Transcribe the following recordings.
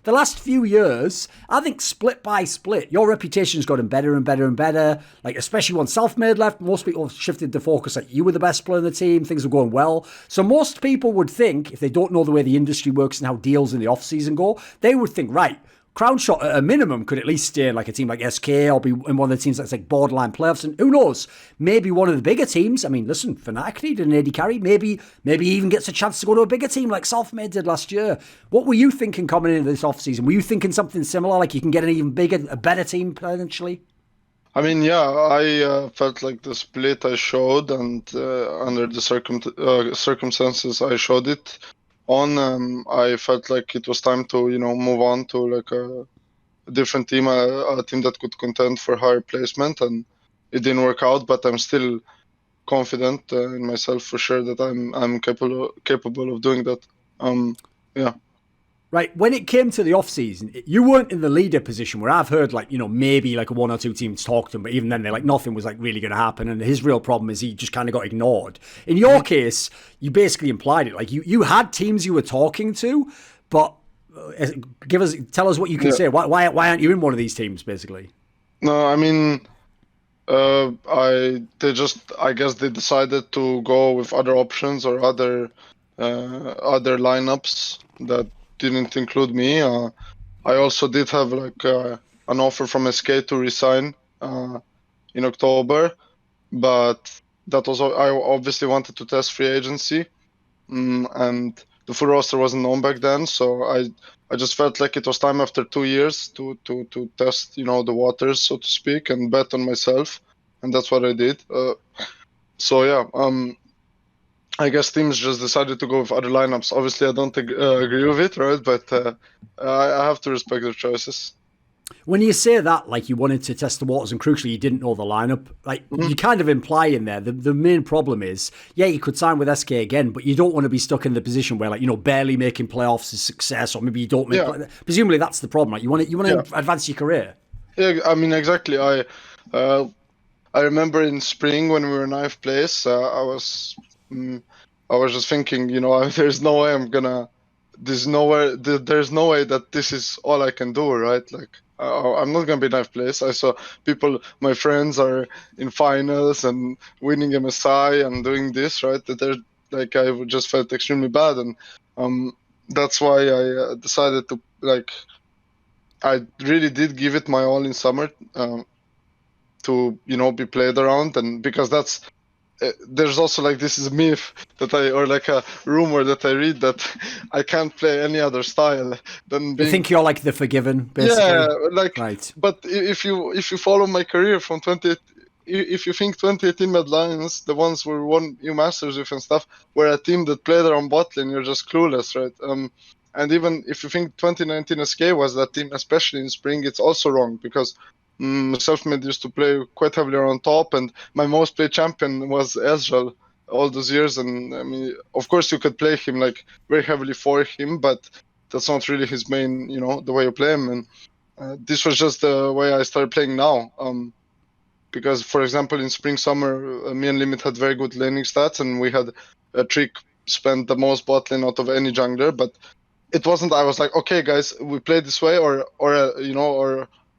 the last few years, I think split by split, your reputation's gotten better and better and better. Like, especially when Selfmade left, most people shifted to focus like you were the best player in the team, things were going well. So most people would think, if they don't know the way the industry works and how deals in the off-season go, they would think, right, Crownshot at a minimum could at least stay in like a team like SK or be in one of the teams that's like borderline playoffs. And who knows, maybe one of the bigger teams. I mean, listen, Fnatic needed an AD carry. Maybe even gets a chance to go to a bigger team like Selfmade did last year. What were you thinking coming into this offseason? Were you thinking something similar, like you can get an even bigger, a better team potentially? I mean, yeah, I felt like the split I showed, and under the circumstances I showed it on, I felt like it was time to, move on to like a different team, a team that could contend for higher placement, and it didn't work out. But I'm still confident in myself for sure that I'm capable of doing that. Yeah. Right, when it came to the off-season, you weren't in the leader position where I've heard like, maybe like one or two teams talk to him, but even then they're like nothing was like really going to happen. And his real problem is he just kind of got ignored. In your case, you basically implied it. Like you had teams you were talking to, but tell us what you can say. Why aren't you in one of these teams basically? No, I mean, I guess they decided to go with other options or other lineups that didn't include me. I also did have like an offer from SK to resign in October, but that was I obviously wanted to test free agency, and the full roster wasn't known back then, so I just felt like it was time after 2 years to test the waters, so to speak, and bet on myself, and that's what I did. So yeah, I guess teams just decided to go with other lineups. Obviously, I don't agree with it, right? But I have to respect their choices. When you say that, like you wanted to test the waters and crucially you didn't know the lineup, like you kind of imply in there, the main problem is, yeah, you could sign with SK again, but you don't want to be stuck in the position where like, barely making playoffs is success, or maybe you don't make presumably that's the problem. Like you want to advance your career. Yeah, I mean, exactly. I remember in spring when we were in 9th place, I was just thinking, there's no way there's no way that this is all I can do, right? Like, I'm not gonna be 9th place. I saw my friends are in finals and winning MSI and doing this, right? That they're like, I just felt extremely bad, and that's why I decided to I really did give it my all in summer to be played around, and because that's. There's also like this is a myth or like a rumor that I read that I can't play any other style than being. I think you're like the forgiven, basically. Yeah, like right. But if you follow my career from 20, if you think 2018 Mad Lions, the ones we won new Masters with and stuff, were a team that played around bot lane, you're just clueless, right? And even if you think 2019 SK was that team, especially in spring, it's also wrong because. Selfmade used to play quite heavily around top, and my most played champion was Ezreal all those years. And I mean, of course, you could play him like very heavily for him, but that's not really his main, the way you play him. And this was just the way I started playing now. Because, for example, in spring, summer, me and Limit had very good laning stats, and we had a Trick spend the most bot lane out of any jungler. But it wasn't. I was like, okay, guys, we play this way, or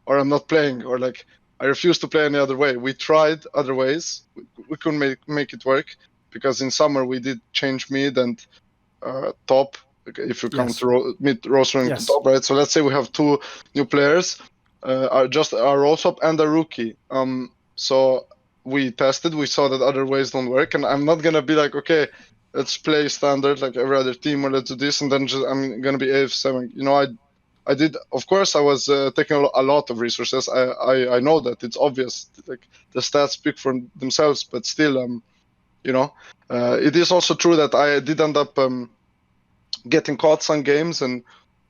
I'm not playing, or like I refuse to play any other way. We tried other ways. We couldn't make it work because in summer we did change mid and top. If you count mid rostering to top, right? So let's say we have 2 new players, just our role swap and a rookie. So we tested. We saw that other ways don't work, and I'm not gonna be like, okay, let's play standard like every other team, or let's do this, and then I'm gonna be AF7. I did, of course, I was taking a lot of resources. I know that it's obvious, like the stats speak for themselves, but still, it is also true that I did end up getting caught some games and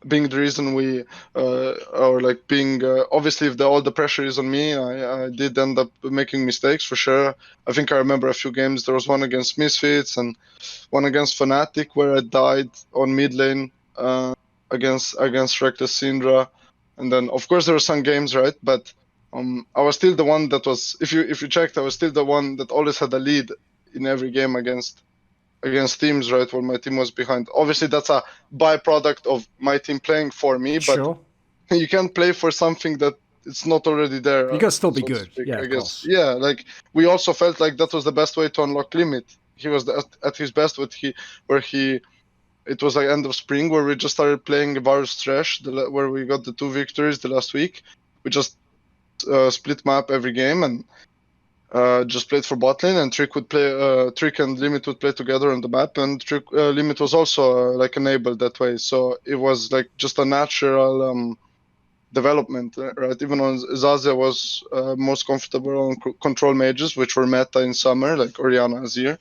being the reason we, or like being, obviously if all the pressure is on me, I did end up making mistakes for sure. I think I remember a few games. There was one against Misfits and one against Fnatic where I died on mid lane. Against Reckless Syndra, and then of course there were some games, right? But I was still the one that was, if you checked, I was still the one that always had a lead in every game against against teams, right, where my team was behind. Obviously, that's a byproduct of my team playing for me, but Sure. you can't play for something that it's not already there. You gotta still be so to good. speak, Yeah, I of guess. course. Yeah, like we also felt like that was the best way to unlock Limit. He was at his best it was like end of spring where we just started playing Varus Trash, where we got the 2 victories the last week. We just split map every game and just played for bot lane, and Trick and Limit would play together on the map, and Limit was also like enabled that way. So it was like just a natural development, right? Even on Zazia was most comfortable on control mages, which were meta in summer, like Oriana, Azir,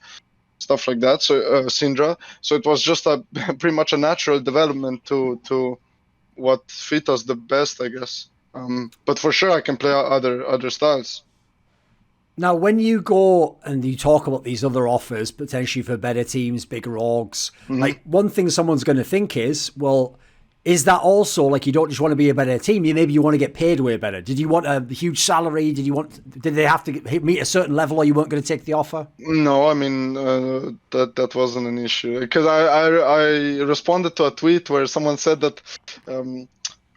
stuff like that. So Syndra. So it was just a pretty much a natural development to what fit us the best, I guess. But for sure, I can play other styles. Now, when you go and you talk about these other offers, potentially for better teams, bigger orgs, like one thing someone's going to think is, well, is that also like you don't just want to be a better team? Maybe you want to get paid way better. Did you want a huge salary? Did they have to meet a certain level, or you weren't going to take the offer? No, I mean that wasn't an issue because I responded to a tweet where someone said that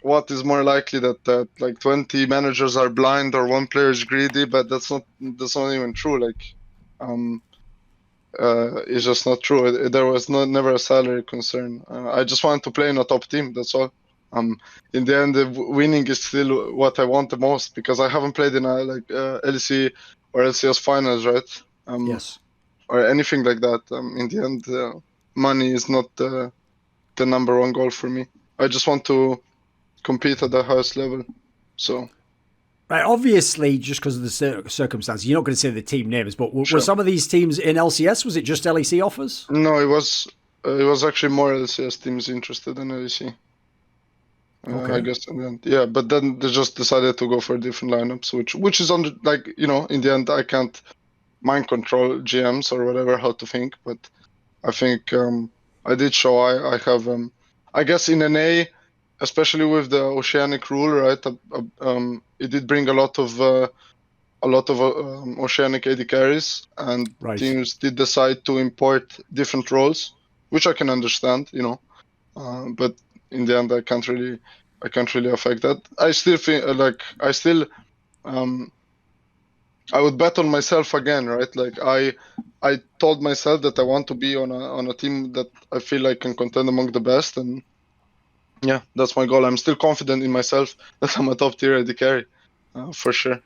what is more likely that like 20 managers are blind or one player is greedy, but that's not even true. Like it's just not true. There was never a salary concern. I just wanted to play in a top team. That's all. In the end, winning is still what I want the most because I haven't played in a LEC or LCS finals, right? Yes. Or anything like that. In the end, money is not the number one goal for me. I just want to compete at the highest level. So. Right, obviously, just because of the circumstances, you're not going to say the team names, but were Sure. some of these teams in LCS? Was it just LEC offers? No, it was actually more LCS teams interested in LEC. Okay. I guess in the end, yeah. But then they just decided to go for different lineups, which is in the end, I can't mind control GMs or whatever how to think, but I think I did show I have I guess in NA, especially with the Oceanic rule, right? It did bring a lot of Oceanic AD carries, and Right. teams did decide to import different roles, which I can understand, but in the end, I can't really affect that. I still feel like I would bet on myself again, right? Like I told myself that I want to be on a team that I feel like can contend among the best, and yeah, that's my goal. I'm still confident in myself that I'm a top tier AD carry, for sure.